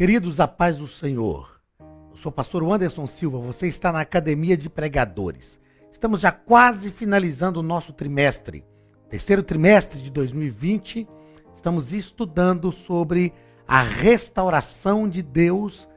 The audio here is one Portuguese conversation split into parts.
Queridos, a paz do Senhor. Eu sou o pastor Anderson Silva, você está na Academia de Pregadores. Estamos já quase finalizando o nosso trimestre, terceiro trimestre de 2020. Estamos estudando sobre a restauração de Deus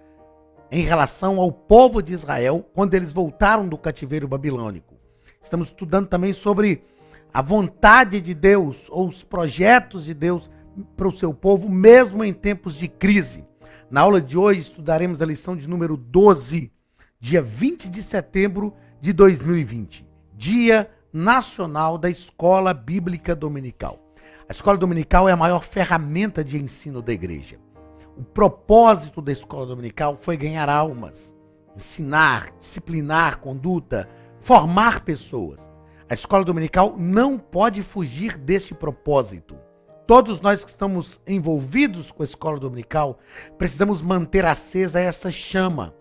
em relação ao povo de Israel quando eles voltaram do cativeiro babilônico. Estamos estudando também sobre a vontade de Deus ou os projetos de Deus para o seu povo, mesmo em tempos de crise. Na aula de hoje estudaremos a lição de número 12, dia 20 de setembro de 2020, Dia Nacional da Escola Bíblica Dominical. A escola dominical é a maior ferramenta de ensino da igreja. O propósito da escola dominical foi ganhar almas, ensinar, disciplinar conduta, formar pessoas. A escola dominical não pode fugir deste propósito. Todos nós que estamos envolvidos com a escola dominical, precisamos manter acesa essa chama.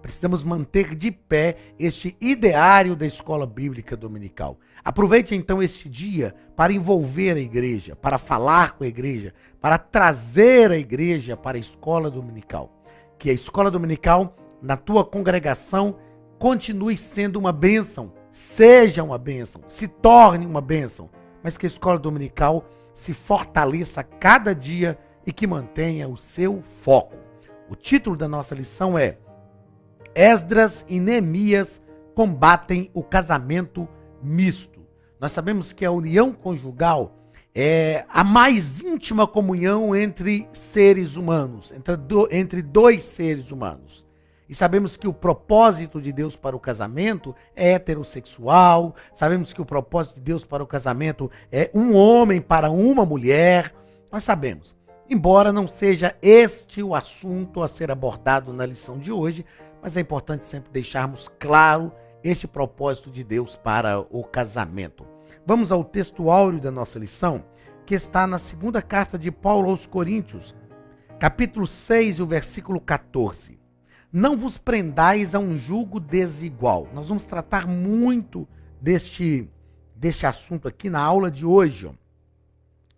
Precisamos manter de pé este ideário da escola bíblica dominical. Aproveite então este dia para envolver a igreja, para falar com a igreja, para trazer a igreja para a escola dominical. Que a escola dominical, na tua congregação, continue sendo uma bênção, seja uma bênção, se torne uma bênção, mas que a escola dominical se fortaleça a cada dia e que mantenha o seu foco. O título da nossa lição é Esdras e Neemias combatem o casamento misto. Nós sabemos que a união conjugal é a mais íntima comunhão entre seres humanos, entre dois seres humanos. E sabemos que o propósito de Deus para o casamento é heterossexual. Sabemos que o propósito de Deus para o casamento é um homem para uma mulher. Nós sabemos. Embora não seja este o assunto a ser abordado na lição de hoje, mas é importante sempre deixarmos claro este propósito de Deus para o casamento. Vamos ao texto áureo da nossa lição, que está na segunda carta de Paulo aos Coríntios, capítulo 6, o versículo 14. Não vos prendais a um jugo desigual. Nós vamos tratar muito deste assunto aqui na aula de hoje. Ó.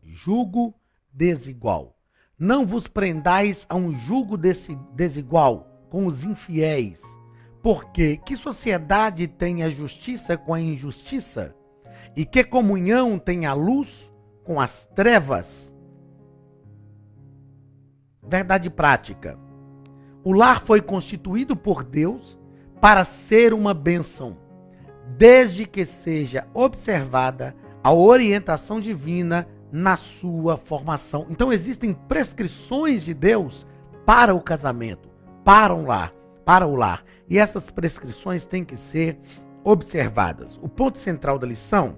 Jugo desigual. Não vos prendais a um jugo desigual com os infiéis. Porque que sociedade tem a justiça com a injustiça? E que comunhão tem a luz com as trevas? Verdade prática. O lar foi constituído por Deus para ser uma bênção, desde que seja observada a orientação divina na sua formação. Então existem prescrições de Deus para o casamento, para o lar. E essas prescrições têm que ser observadas. O ponto central da lição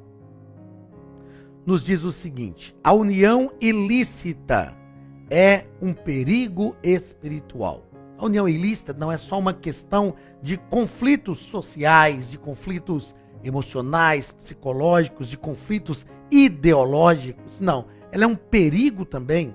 nos diz o seguinte: a união ilícita é um perigo espiritual. A união ilícita não é só uma questão de conflitos sociais, de conflitos emocionais, psicológicos, de conflitos ideológicos. Não, ela é um perigo também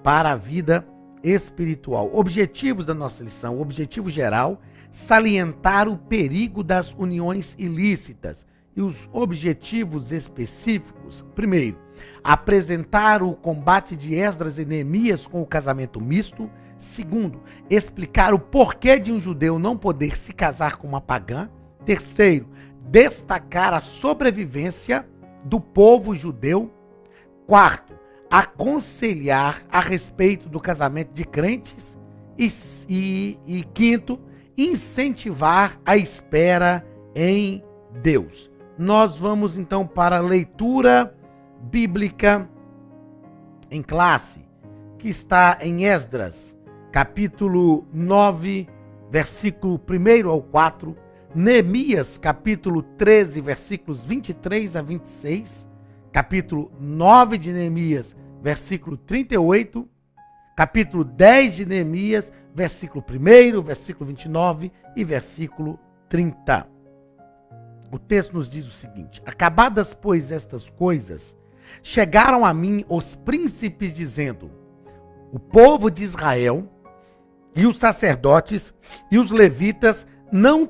para a vida espiritual. Objetivos da nossa lição, o objetivo geral, salientar o perigo das uniões ilícitas. E os objetivos específicos, primeiro, apresentar o combate de Esdras e Neemias com o casamento misto. Segundo, explicar o porquê de um judeu não poder se casar com uma pagã. Terceiro, destacar a sobrevivência do povo judeu. Quarto, aconselhar a respeito do casamento de crentes. E quinto, incentivar a espera em Deus. Nós vamos então para a leitura bíblica em classe, que está em Esdras, capítulo 9, versículo 1 ao 4, Neemias, capítulo 13, versículos 23 a 26, capítulo 9 de Neemias, versículo 38, capítulo 10 de Neemias, versículo 1, versículo 29 e versículo 30. O texto nos diz o seguinte: acabadas, pois, estas coisas, chegaram a mim os príncipes dizendo: o povo de Israel e os sacerdotes e os levitas não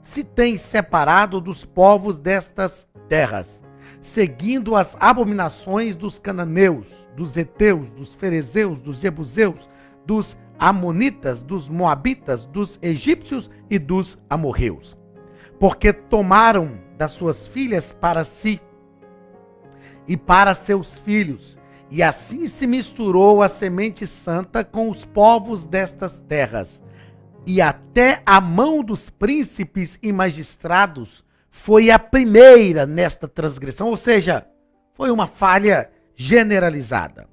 se têm separado dos povos destas terras, seguindo as abominações dos cananeus, dos heteus, dos ferezeus, dos jebuseus, dos amonitas, dos moabitas, dos egípcios e dos amorreus. Porque tomaram das suas filhas para si e para seus filhos, e assim se misturou a semente santa com os povos destas terras, e até a mão dos príncipes e magistrados foi a primeira nesta transgressão, ou seja, foi uma falha generalizada.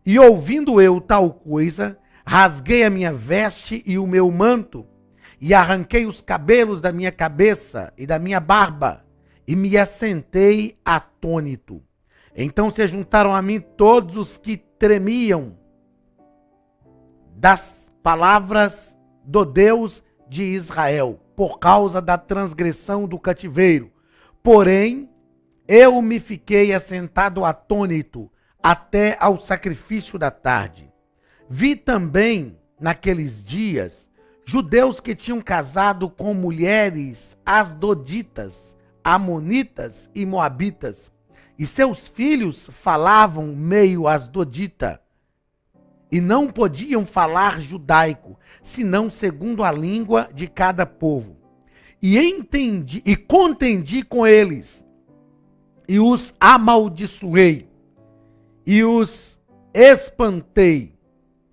E ouvindo eu tal coisa, rasguei a minha veste e o meu manto, e arranquei os cabelos da minha cabeça e da minha barba, e me assentei atônito. Então se juntaram a mim todos os que tremiam das palavras do Deus de Israel, por causa da transgressão do cativeiro. Porém, eu me fiquei assentado atônito até ao sacrifício da tarde. Vi também, naqueles dias, judeus que tinham casado com mulheres asdoditas, amonitas e moabitas, e seus filhos falavam meio asdodita, e não podiam falar judaico, senão segundo a língua de cada povo. E contendi com eles, e os amaldiçoei, e os espantei,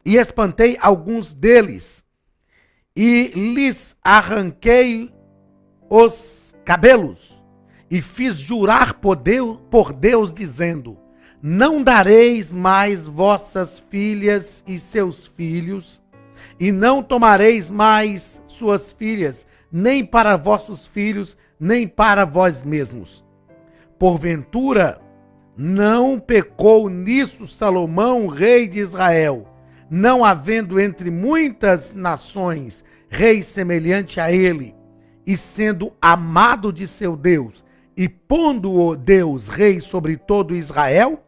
e espantei alguns deles, e lhes arranquei os cabelos, e fiz jurar por Deus, dizendo: não dareis mais vossas filhas e seus filhos, e não tomareis mais suas filhas, nem para vossos filhos, nem para vós mesmos. Porventura, não pecou nisso Salomão, rei de Israel, não havendo entre muitas nações rei semelhante a ele, e sendo amado de seu Deus, e pondo-o Deus rei sobre todo Israel?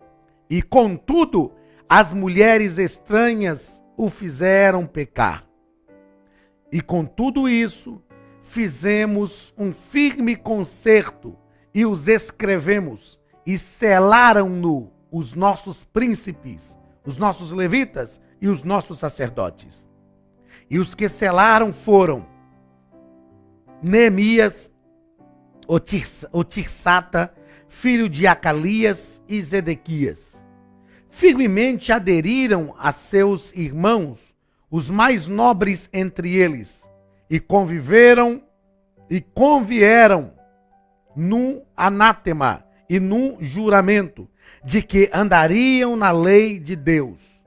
E contudo, as mulheres estranhas o fizeram pecar. E com tudo isso, fizemos um firme concerto, e os escrevemos, e selaram-no os nossos príncipes, os nossos levitas e os nossos sacerdotes. E os que selaram foram Neemias, o Tirsata, filho de Acalias, e Zedequias. Firmemente aderiram a seus irmãos, os mais nobres entre eles, e convieram num anátema e num juramento de que andariam na lei de Deus,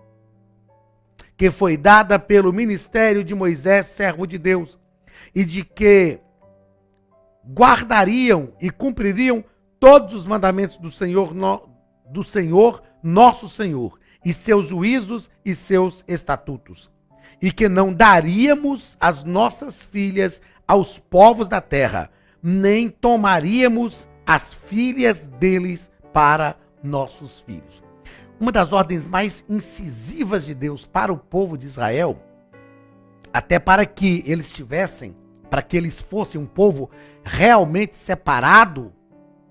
que foi dada pelo ministério de Moisés, servo de Deus, e de que guardariam e cumpririam todos os mandamentos do Senhor, nosso Senhor, e seus juízos e seus estatutos, e que não daríamos as nossas filhas aos povos da terra, nem tomaríamos as filhas deles para nossos filhos. Uma das ordens mais incisivas de Deus para o povo de Israel, até para que eles fossem um povo realmente separado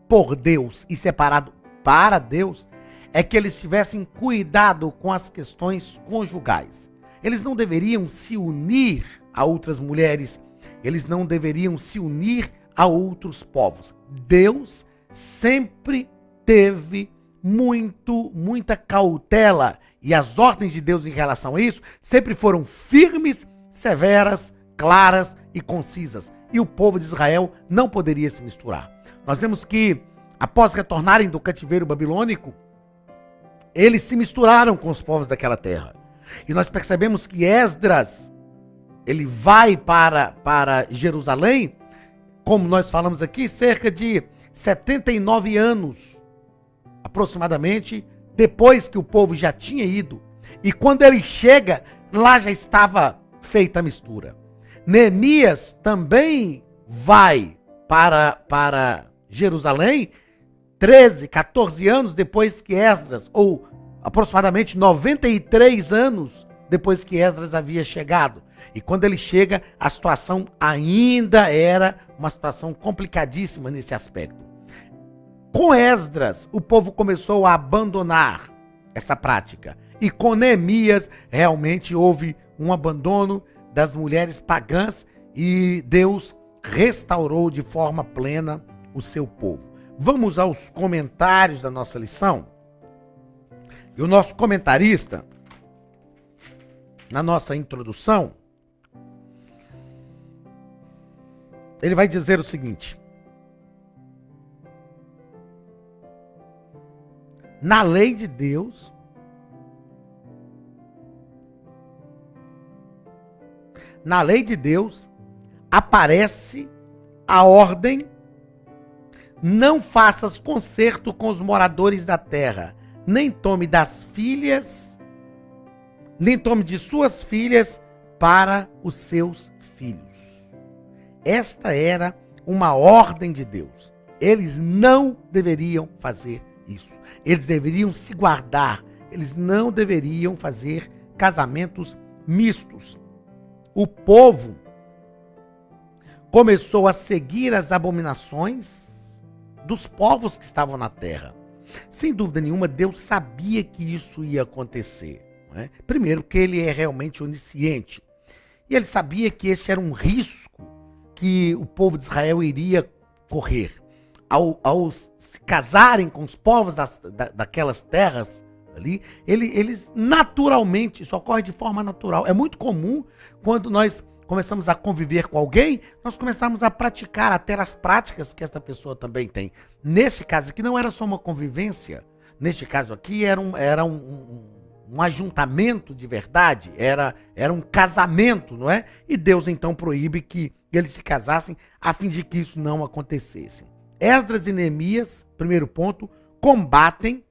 por Deus e separado para Deus, é que eles tivessem cuidado com as questões conjugais. Eles não deveriam se unir a outras mulheres, eles não deveriam se unir a outros povos. Deus sempre teve muita cautela, e as ordens de Deus em relação a isso sempre foram firmes, severas, claras e concisas. E o povo de Israel não poderia se misturar. Nós vemos que, após retornarem do cativeiro babilônico, eles se misturaram com os povos daquela terra. E nós percebemos que Esdras, ele vai para Jerusalém, como nós falamos aqui, cerca de 79 anos, aproximadamente, depois que o povo já tinha ido. E quando ele chega, lá já estava feita a mistura. Neemias também vai para Jerusalém, 13, 14 anos depois que Esdras, ou aproximadamente 93 anos depois que Esdras havia chegado. E quando ele chega, a situação ainda era uma situação complicadíssima nesse aspecto. Com Esdras, o povo começou a abandonar essa prática. E com Neemias, realmente houve um abandono das mulheres pagãs e Deus restaurou de forma plena o seu povo. Vamos aos comentários da nossa lição. E o nosso comentarista, na nossa introdução, ele vai dizer o seguinte: na lei de Deus, aparece a ordem: não faças concerto com os moradores da terra, nem tome de suas filhas para os seus filhos. Esta era uma ordem de Deus. Eles não deveriam fazer isso. Eles deveriam se guardar. Eles não deveriam fazer casamentos mistos. O povo começou a seguir as abominações dos povos que estavam na terra. Sem dúvida nenhuma, Deus sabia que isso ia acontecer, não é? Primeiro, que ele é realmente onisciente. E ele sabia que esse era um risco que o povo de Israel iria correr. Ao se casarem com os povos daquelas terras ali, eles naturalmente, isso ocorre de forma natural. É muito comum quando nós começamos a conviver com alguém, nós começamos a praticar até as práticas que essa pessoa também tem. Neste caso aqui não era só uma convivência, neste caso aqui era um ajuntamento de verdade, era um casamento, não é? E Deus então proíbe que eles se casassem a fim de que isso não acontecesse. Esdras e Neemias, primeiro ponto, combatem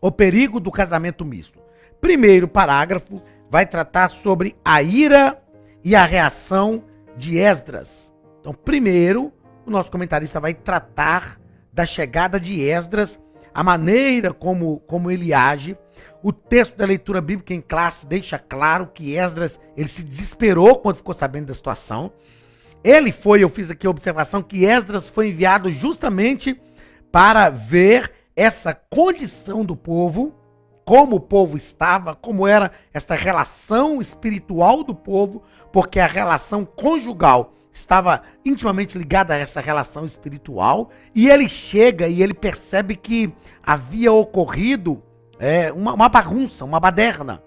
o perigo do casamento misto. Primeiro parágrafo vai tratar sobre a ira e a reação de Esdras. Então, primeiro, o nosso comentarista vai tratar da chegada de Esdras, a maneira como ele age. O texto da leitura bíblica em classe deixa claro que Esdras, ele se desesperou quando ficou sabendo da situação. Eu fiz aqui a observação que Esdras foi enviado justamente para ver essa condição do povo, como o povo estava, como era essa relação espiritual do povo, porque a relação conjugal estava intimamente ligada a essa relação espiritual, e ele chega e ele percebe que havia ocorrido uma bagunça, uma baderna.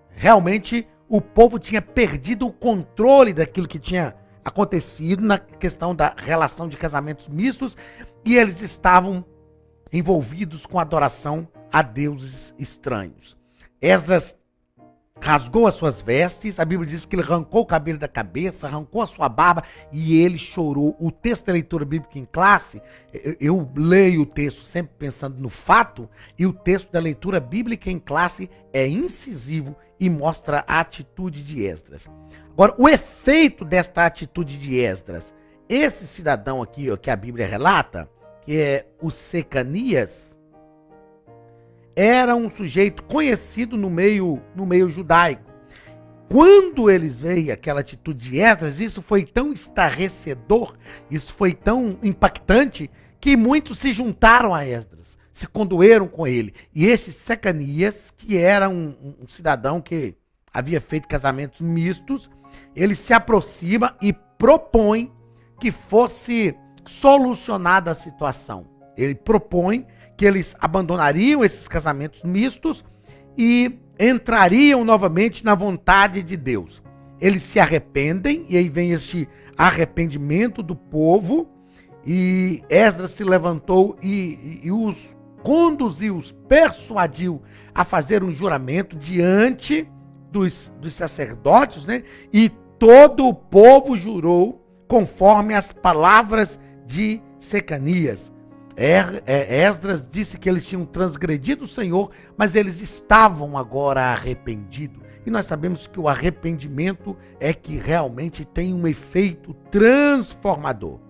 Realmente o povo tinha perdido o controle daquilo que tinha acontecido na questão da relação de casamentos mistos, e eles estavam envolvidos com adoração a deuses estranhos. Esdras rasgou as suas vestes, a Bíblia diz que ele arrancou o cabelo da cabeça, arrancou a sua barba e ele chorou. O texto da leitura bíblica em classe, eu leio o texto sempre pensando no fato, e o texto da leitura bíblica em classe é incisivo e mostra a atitude de Esdras. Agora, o efeito desta atitude de Esdras, esse cidadão aqui, que a Bíblia relata, que é o Secanias, era um sujeito conhecido no meio judaico. Quando eles veem aquela atitude de Esdras, isso foi tão estarrecedor, isso foi tão impactante, que muitos se juntaram a Esdras, se condoeram com ele. E esse Secanias, que era um cidadão que havia feito casamentos mistos, ele se aproxima e propõe que fosse solucionada a situação. Ele propõe que eles abandonariam esses casamentos mistos e entrariam novamente na vontade de Deus. Eles se arrependem, e aí vem este arrependimento do povo, e Esdras se levantou e os conduziu, os persuadiu a fazer um juramento diante dos sacerdotes, né? E todo o povo jurou conforme as palavras de Secanias. Esdras disse que eles tinham transgredido o Senhor, mas eles estavam agora arrependidos. E nós sabemos que o arrependimento é que realmente tem um efeito transformador.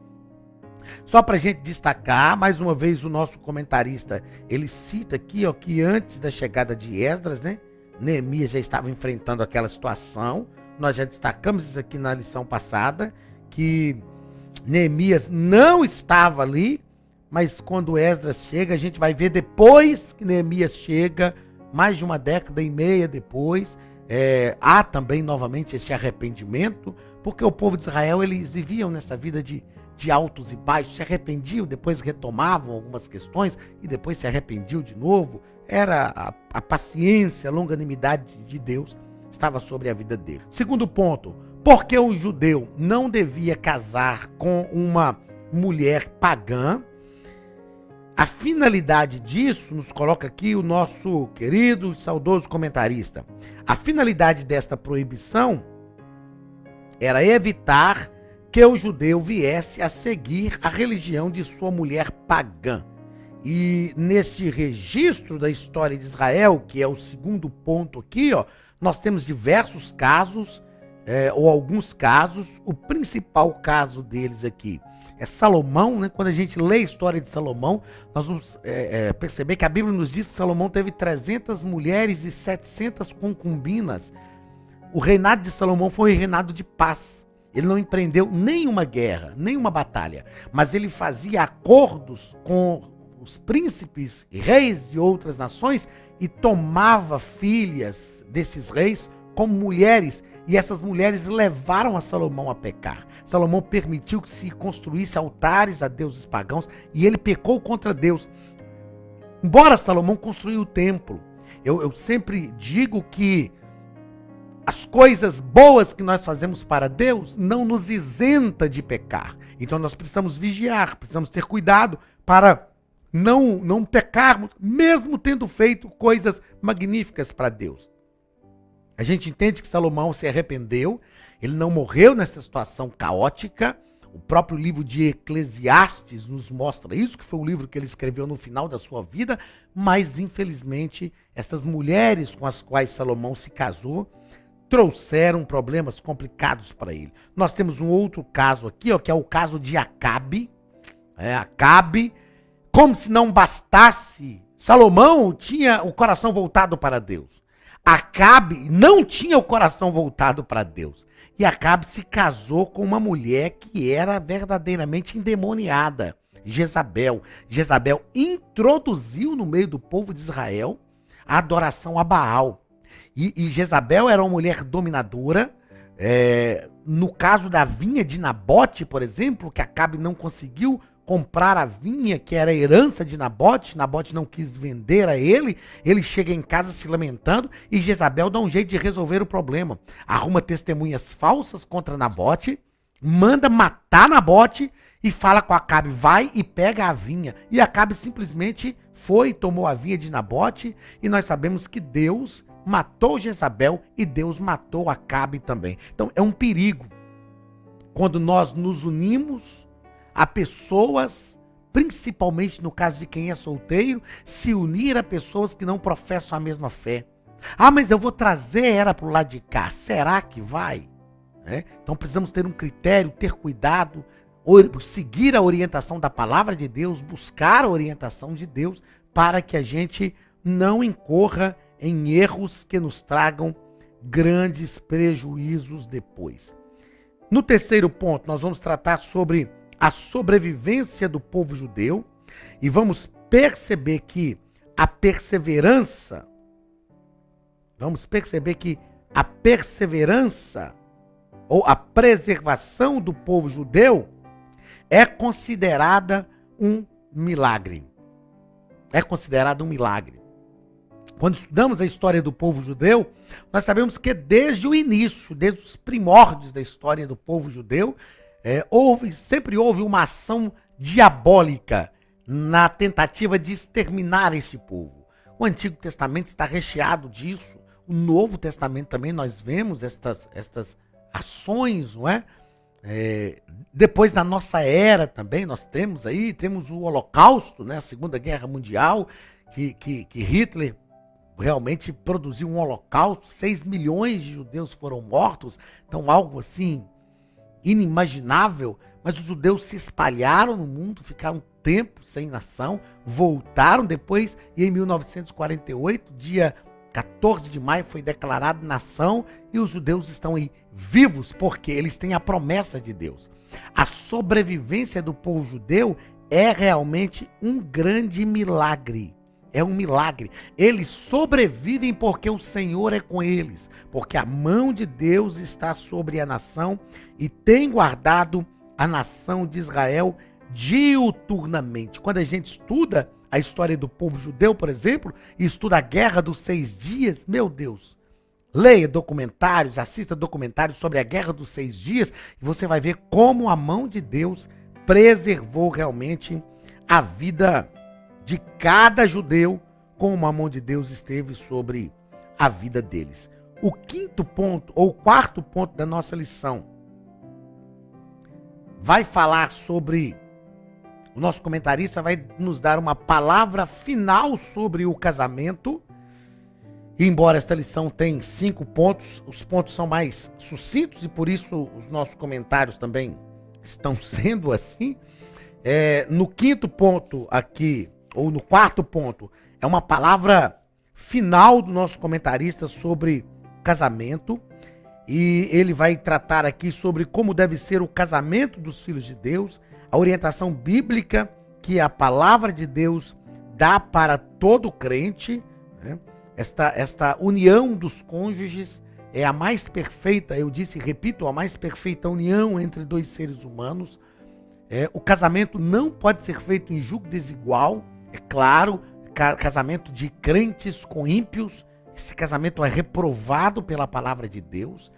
Só para a gente destacar, mais uma vez, o nosso comentarista, ele cita aqui, que antes da chegada de Esdras, né, Neemias já estava enfrentando aquela situação. Nós já destacamos isso aqui na lição passada, que Neemias não estava ali mas quando Esdras chega, a gente vai ver depois que Neemias chega, mais de uma década e meia depois, há também novamente esse arrependimento, porque o povo de Israel, eles viviam nessa vida de altos e baixos, se arrependiam, depois retomavam algumas questões e depois se arrependiam de novo. Era a paciência, a longanimidade de Deus estava sobre a vida dele. Segundo ponto, porque o judeu não devia casar com uma mulher pagã. A finalidade disso, nos coloca aqui o nosso querido e saudoso comentarista, a finalidade desta proibição era evitar que o judeu viesse a seguir a religião de sua mulher pagã. E neste registro da história de Israel, que é o segundo ponto aqui, nós temos diversos casos, ou alguns casos. O principal caso deles aqui é Salomão, né? Quando a gente lê a história de Salomão, nós vamos perceber que a Bíblia nos diz que Salomão teve 300 mulheres e 700 concubinas. O reinado de Salomão foi um reinado de paz. Ele não empreendeu nenhuma guerra, nenhuma batalha, mas ele fazia acordos com os príncipes e reis de outras nações e tomava filhas desses reis como mulheres, e essas mulheres levaram a Salomão a pecar. Salomão permitiu que se construísse altares a deuses pagãos e ele pecou contra Deus. Embora Salomão construiu o templo, eu sempre digo que as coisas boas que nós fazemos para Deus não nos isenta de pecar. Então nós precisamos vigiar, precisamos ter cuidado para não pecarmos, mesmo tendo feito coisas magníficas para Deus. A gente entende que Salomão se arrependeu, ele não morreu nessa situação caótica. O próprio livro de Eclesiastes nos mostra isso, que foi o livro que ele escreveu no final da sua vida, mas infelizmente essas mulheres com as quais Salomão se casou trouxeram problemas complicados para ele. Nós temos um outro caso aqui, que é o caso de Acabe. Acabe, como se não bastasse, Salomão tinha o coração voltado para Deus. Acabe não tinha o coração voltado para Deus. E Acabe se casou com uma mulher que era verdadeiramente endemoniada, Jezabel. Jezabel introduziu no meio do povo de Israel a adoração a Baal. E Jezabel era uma mulher dominadora. No caso da vinha de Nabote, por exemplo, que Acabe não conseguiu comprar a vinha, que era a herança de Nabote, Nabote não quis vender a ele chega em casa se lamentando e Jezabel dá um jeito de resolver o problema. Arruma testemunhas falsas contra Nabote, manda matar Nabote e fala com Acabe, vai e pega a vinha. E Acabe simplesmente foi, tomou a vinha de Nabote, e nós sabemos que Deus matou Jezabel e Deus matou Acabe também. Então é um perigo quando nós nos unimos a pessoas, principalmente no caso de quem é solteiro, se unir a pessoas que não professam a mesma fé. Ah, mas eu vou trazer ela para o lado de cá. Será que vai? Então precisamos ter um critério, ter cuidado, seguir a orientação da palavra de Deus, buscar a orientação de Deus, para que a gente não incorra em erros que nos tragam grandes prejuízos depois. No terceiro ponto, nós vamos tratar sobre a sobrevivência do povo judeu e vamos perceber que a perseverança ou a preservação do povo judeu é considerada um milagre. É considerado um milagre. Quando estudamos a história do povo judeu, nós sabemos que desde o início, desde os primórdios da história do povo judeu, sempre houve uma ação diabólica na tentativa de exterminar este povo. O Antigo Testamento está recheado disso. O Novo Testamento também nós vemos estas ações, não é? Depois da nossa era também nós temos o Holocausto, né? A Segunda Guerra Mundial, que Hitler realmente produziu um holocausto, 6 milhões de judeus foram mortos, então algo assim inimaginável, mas os judeus se espalharam no mundo, ficaram um tempo sem nação, voltaram depois e em 1948, dia 14 de maio, foi declarado nação e os judeus estão aí vivos porque eles têm a promessa de Deus. A sobrevivência do povo judeu é realmente um grande milagre. É um milagre. Eles sobrevivem porque o Senhor é com eles, porque a mão de Deus está sobre a nação e tem guardado a nação de Israel diuturnamente. Quando a gente estuda a história do povo judeu, por exemplo, e estuda a Guerra dos 6 Dias, meu Deus, leia documentários, assista documentários sobre a Guerra dos 6 Dias e você vai ver como a mão de Deus preservou realmente a vida de cada judeu, como a mão de Deus esteve sobre a vida deles. O quinto ponto, ou quarto ponto da nossa lição, vai falar sobre, o nosso comentarista vai nos dar uma palavra final sobre o casamento. E embora esta lição tenha 5 pontos, os pontos são mais sucintos e por isso os nossos comentários também estão sendo assim. No quinto ponto aqui, ou no quarto ponto, é uma palavra final do nosso comentarista sobre casamento. E ele vai tratar aqui sobre como deve ser o casamento dos filhos de Deus, a orientação bíblica que a palavra de Deus dá para todo crente, né? Esta união dos cônjuges é a mais perfeita, eu disse e repito, a mais perfeita união entre dois seres humanos. O casamento não pode ser feito em julgo desigual, é claro, casamento de crentes com ímpios, esse casamento é reprovado pela palavra de Deus.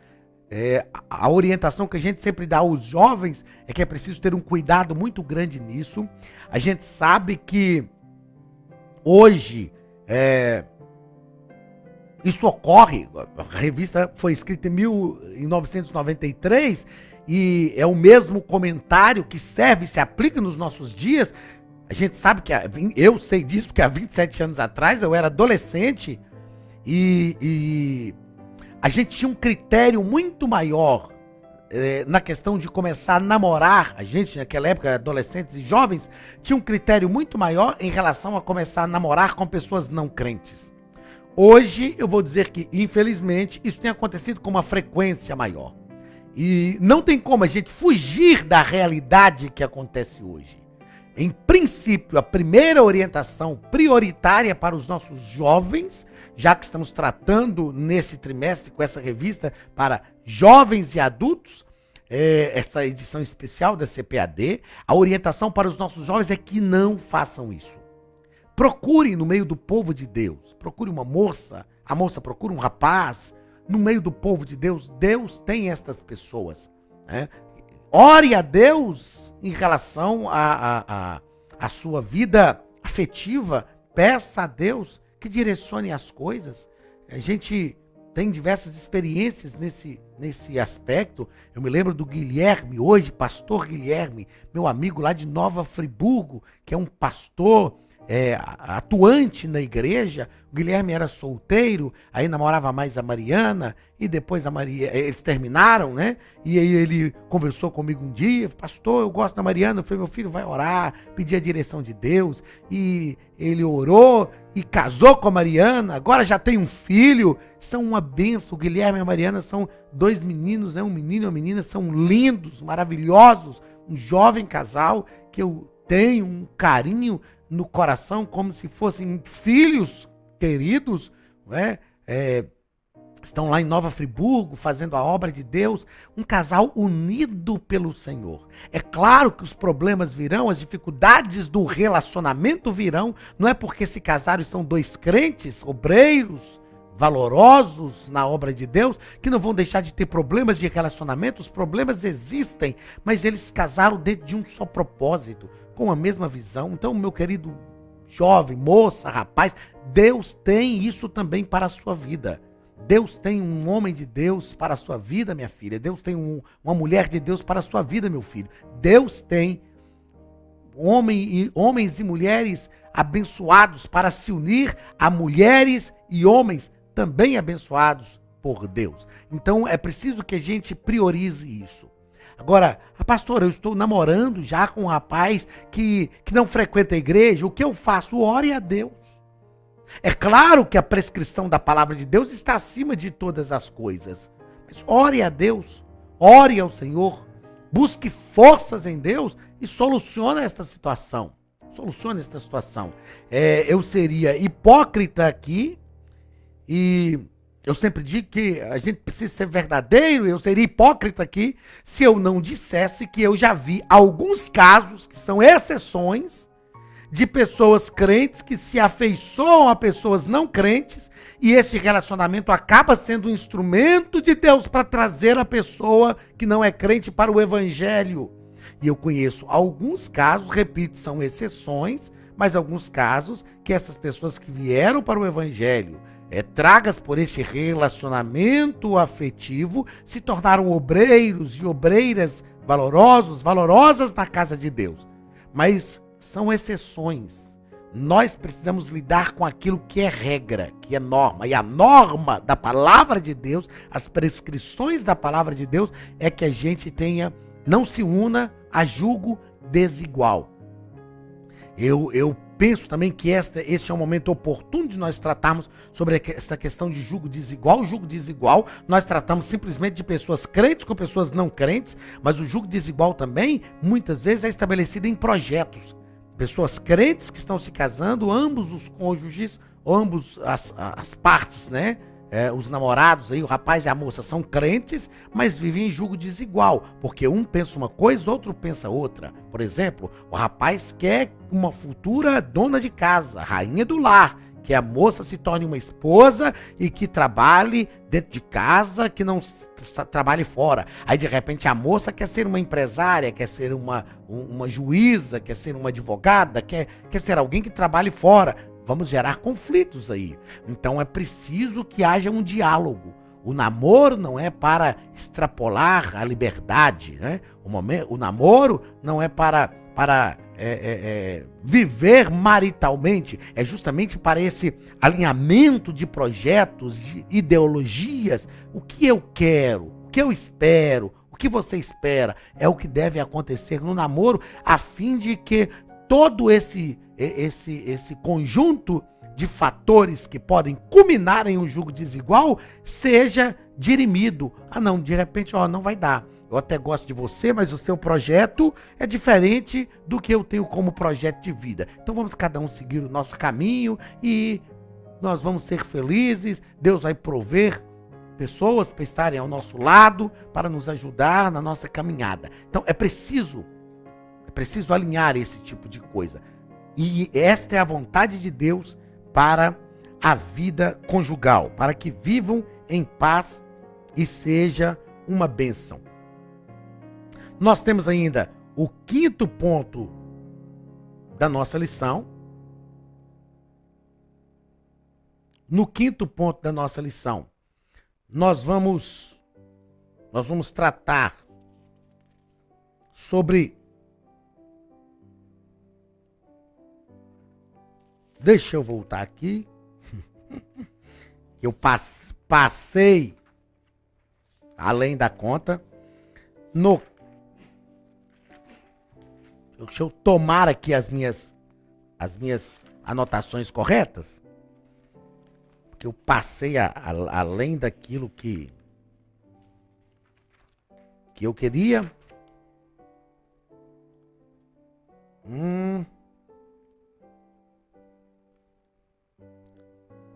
A orientação que a gente sempre dá aos jovens é que é preciso ter um cuidado muito grande nisso. A gente sabe que hoje isso ocorre, a revista foi escrita em 1993 e é o mesmo comentário que serve, se aplica nos nossos dias. A gente sabe que, eu sei disso porque há 27 anos atrás eu era adolescente e a gente tinha um critério muito maior na questão de começar a namorar. A gente, naquela época, adolescentes e jovens, tinha um critério muito maior em relação a começar a namorar com pessoas não crentes. Hoje, eu vou dizer que, infelizmente, isso tem acontecido com uma frequência maior. E não tem como a gente fugir da realidade que acontece hoje. Em princípio, a primeira orientação prioritária para os nossos jovens, já que estamos tratando nesse trimestre com essa revista para jovens e adultos, essa edição especial da CPAD, a orientação para os nossos jovens é que não façam isso. Procure no meio do povo de Deus, procure uma moça, a moça procura um rapaz, no meio do povo de Deus, Deus tem estas pessoas. Ore a Deus em relação à sua vida afetiva, peça a Deus que direcione as coisas. A gente tem diversas experiências nesse aspecto. Eu me lembro do Guilherme, hoje, pastor Guilherme, meu amigo lá de Nova Friburgo, que é um pastor atuante na igreja. O Guilherme era solteiro, aí namorava mais a Mariana, e depois eles terminaram, né? E aí ele conversou comigo um dia, pastor, eu gosto da Mariana. Eu falei, meu filho, vai orar, pedir a direção de Deus. E ele orou e casou com a Mariana, agora já tem um filho, são uma bênção. O Guilherme e a Mariana são 2 meninos, né? Um menino e uma menina, são lindos, maravilhosos, um jovem casal que eu tenho um carinho no coração, como se fossem filhos queridos, né? Estão lá em Nova Friburgo, fazendo a obra de Deus, um casal unido pelo Senhor. É claro que os problemas virão, as dificuldades do relacionamento virão, não é porque se casaram e são 2 crentes, obreiros, valorosos na obra de Deus, que não vão deixar de ter problemas de relacionamento. Os problemas existem, mas eles casaram dentro de um só propósito, com a mesma visão. Então, meu querido jovem, moça, rapaz, Deus tem isso também para a sua vida. Deus tem um homem de Deus para a sua vida, minha filha. Deus tem uma mulher de Deus para a sua vida, meu filho. Deus tem homens e mulheres abençoados para se unir a mulheres e homens também abençoados por Deus. Então, é preciso que a gente priorize isso. Agora, pastor, eu estou namorando já com um rapaz que não frequenta a igreja. O que eu faço? Ore a Deus. É claro que a prescrição da palavra de Deus está acima de todas as coisas. Mas ore a Deus, ore ao Senhor, busque forças em Deus e soluciona esta situação. Soluciona esta situação. Eu seria hipócrita aqui e eu sempre digo que a gente precisa ser verdadeiro, eu seria hipócrita aqui se eu não dissesse que eu já vi alguns casos, que são exceções, de pessoas crentes que se afeiçoam a pessoas não crentes e este relacionamento acaba sendo um instrumento de Deus para trazer a pessoa que não é crente para o evangelho. E eu conheço alguns casos, repito, são exceções, mas alguns casos que essas pessoas que vieram para o evangelho, tragas por este relacionamento afetivo, se tornaram obreiros e obreiras valorosas na casa de Deus. Mas são exceções. Nós precisamos lidar com aquilo que é regra, que é norma. E a norma da palavra de Deus, as prescrições da palavra de Deus, é que a gente não se una a julgo desigual. Eu penso também que este é um momento oportuno de nós tratarmos sobre essa questão de julgo desigual. O julgo desigual, nós tratamos simplesmente de pessoas crentes com pessoas não crentes, mas o julgo desigual também, muitas vezes, é estabelecido em projetos. Pessoas crentes que estão se casando, ambos os cônjuges, ambos as partes, né? Os namorados aí, o rapaz e a moça são crentes, mas vivem em julgo desigual, porque um pensa uma coisa, outro pensa outra. Por exemplo, o rapaz quer uma futura dona de casa, rainha do lar, que a moça se torne uma esposa e que trabalhe dentro de casa, que não trabalhe fora. Aí de repente a moça quer ser uma empresária, quer ser uma juíza, quer ser uma advogada, quer ser alguém que trabalhe fora. Vamos gerar conflitos aí. Então é preciso que haja um diálogo. O namoro não é para extrapolar a liberdade, né? O namoro não é para viver maritalmente. É justamente para esse alinhamento de projetos, de ideologias. O que eu quero, o que eu espero, o que você espera é o que deve acontecer no namoro, a fim de que todo esse conjunto de fatores que podem culminar em um julgo desigual seja dirimido. Ah não, de repente, não vai dar. Eu até gosto de você, mas o seu projeto é diferente do que eu tenho como projeto de vida. Então vamos cada um seguir o nosso caminho e nós vamos ser felizes. Deus vai prover pessoas para estarem ao nosso lado, para nos ajudar na nossa caminhada. Então é preciso alinhar esse tipo de coisa. E esta é a vontade de Deus para a vida conjugal, para que vivam em paz e seja uma bênção. Nós temos ainda o quinto ponto da nossa lição. No quinto ponto da nossa lição, nós vamos tratar sobre... Deixa eu voltar aqui. Eu passei além da conta. Deixa eu tomar aqui as minhas anotações corretas. Porque eu passei além daquilo que eu queria.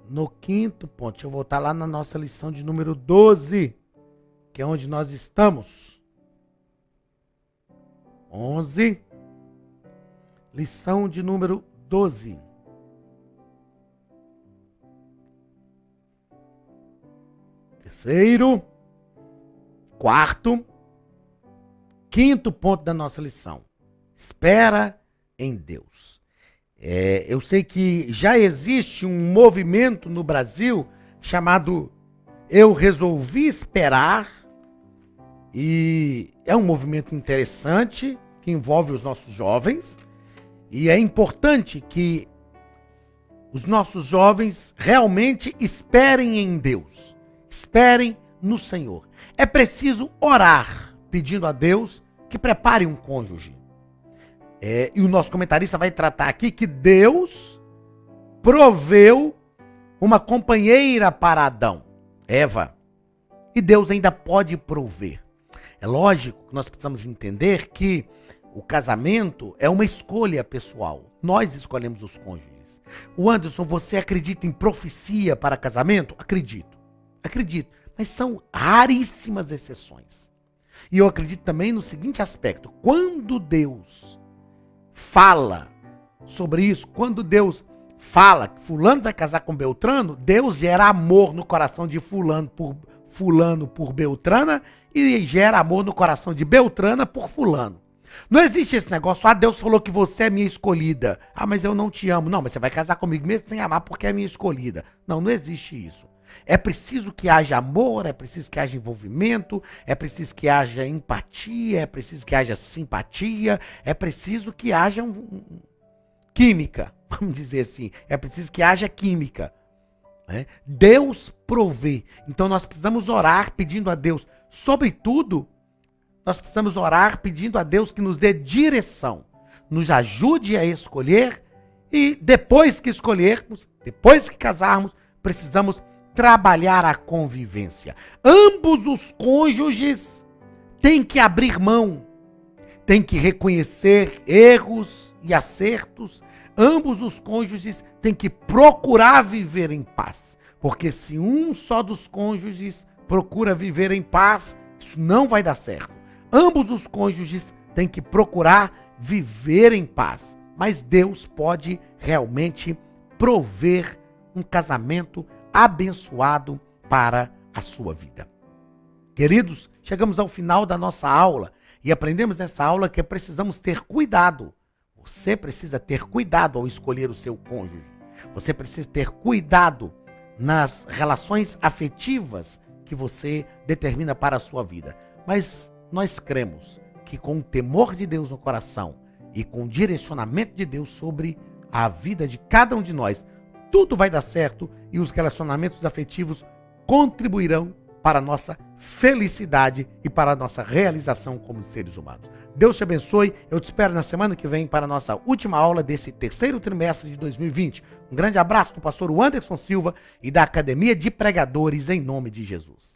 No quinto ponto, deixa eu voltar lá na nossa lição de número 12, que é onde nós estamos. 11, lição de número 12. Terceiro, quarto, quinto ponto da nossa lição. Espera em Deus. Eu sei que já existe um movimento no Brasil chamado Eu Resolvi Esperar, e é um movimento interessante que envolve os nossos jovens, e é importante que os nossos jovens realmente esperem em Deus, esperem no Senhor. É preciso orar pedindo a Deus que prepare um cônjuge. E o nosso comentarista vai tratar aqui que Deus proveu uma companheira para Adão, Eva. E Deus ainda pode prover. É lógico que nós precisamos entender que O casamento é uma escolha pessoal. Nós escolhemos os cônjuges. O Anderson, você acredita em profecia para casamento? Acredito. Acredito. Mas são raríssimas exceções. E eu acredito também no seguinte aspecto. Quando Deus fala sobre isso, quando Deus fala que fulano vai casar com Beltrano, Deus gera amor no coração de fulano por Beltrana e gera amor no coração de Beltrana por fulano. Não existe esse negócio, Deus falou que você é minha escolhida. Mas eu não te amo. Não, mas você vai casar comigo mesmo sem amar porque é minha escolhida. Não, não existe isso. É preciso que haja amor, é preciso que haja envolvimento, é preciso que haja empatia, é preciso que haja simpatia, é preciso que haja química, vamos dizer assim. É preciso que haja química. Né? Deus provê. Então nós precisamos orar pedindo a Deus. Sobretudo, nós precisamos orar pedindo a Deus que nos dê direção. Nos ajude a escolher e depois que escolhermos, depois que casarmos, precisamos trabalhar a convivência. Ambos os cônjuges têm que abrir mão, têm que reconhecer erros e acertos. Ambos os cônjuges têm que procurar viver em paz. Porque se um só dos cônjuges procura viver em paz, isso não vai dar certo. Ambos os cônjuges têm que procurar viver em paz. Mas Deus pode realmente prover um casamento abençoado para a sua vida. Queridos, chegamos ao final da nossa aula e aprendemos nessa aula que precisamos ter cuidado. Você precisa ter cuidado ao escolher o seu cônjuge. Você precisa ter cuidado nas relações afetivas que você determina para a sua vida. Mas nós cremos que com o temor de Deus no coração e com o direcionamento de Deus sobre a vida de cada um de nós, tudo vai dar certo e os relacionamentos afetivos contribuirão para a nossa felicidade e para a nossa realização como seres humanos. Deus te abençoe. Eu te espero na semana que vem para a nossa última aula desse terceiro trimestre de 2020. Um grande abraço do pastor Anderson Silva e da Academia de Pregadores em nome de Jesus.